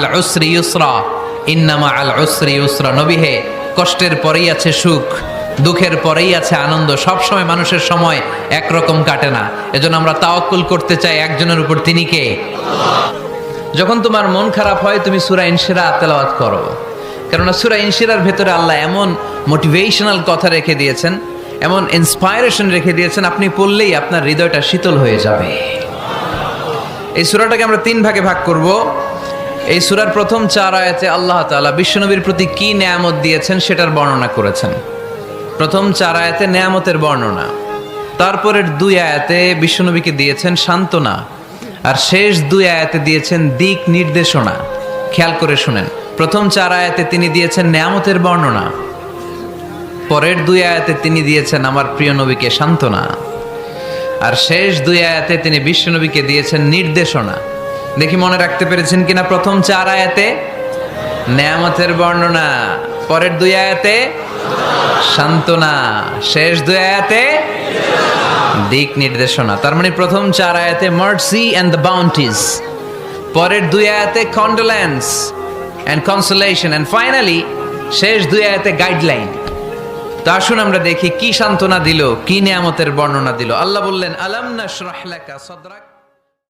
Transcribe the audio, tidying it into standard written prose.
আল উসরি ইউসরা, ইন্না মাআল উসরি ইউসরা। নবী হে, কষ্টের পরেই আছে সুখ, দুঃখের পরেই আছে আনন্দ। সব সময় মানুষের সময় একরকম কাটে না। এজন্য আমরা তাওয়াক্কুল করতে চাই একজনের উপর, তিনি কে? যখন তোমার মন খারাপ হয় তুমি সূরা ইনশিরাহ তেলাওয়াত করো, কেননা সূরা ইনশিরাহর ভেতরে আল্লাহ এমন মোটিভেশনাল কথা রেখে দিয়েছেন, এমন ইন্সপায়ারেশন রেখে দিয়েছেন, আপনি পড়লেই আপনার হৃদয়টা শীতল হয়ে যাবে। এই সূরাটাকে আমরা 3 ভাগে ভাগ করব। এই সূরার প্রথম 4 আয়াতে আল্লাহ তাআলা বিশ্বনবীর প্রতি কি নেয়ামত দিয়েছেন সেটার বর্ণনা করেছেন। প্রথম 4 আয়াতে নেয়ামতের বর্ণনা, তারপরের 2 আয়াতে বিশ্বনবীকে দিয়েছেন সান্ত্বনা, আর শেষ 2 আয়াতে দিয়েছেন দিক নির্দেশনা। খেয়াল করে শুনেন, প্রথম 4 আয়াতে তিনি দিয়েছেন নেয়ামতের বর্ণনা, পরের 2 আয়াতে তিনি দিয়েছেন আমার প্রিয় নবীকে সান্ত্বনা, আর শেষ 2 আয়াতে তিনি বিশ্বনবীকে দিয়েছেন নির্দেশনা। দেখি মনে রাখতে পেরেছেন কিনা? প্রথম 4 আয়াতে নেয়ামতের বর্ণনা, পরের 2 আয়াতে সান্ত্বনা, শেষ 2 আয়াতে দিক নির্দেশনা। তার মানে প্রথম 4 আয়াতে মার্সি এন্ড দ্য বাউন্টিজ, পরের 2 আয়াতে condolence and consolation, and finally শেষ 2 আয়াতে গাইডলাইন। তো আসুন আমরা দেখি কি সান্ত্বনা দিল, কি নিয়ামতের বর্ণনা দিল। আল্লাহ বললেন, আলাম নাশরাহ লাকা সাদরাক।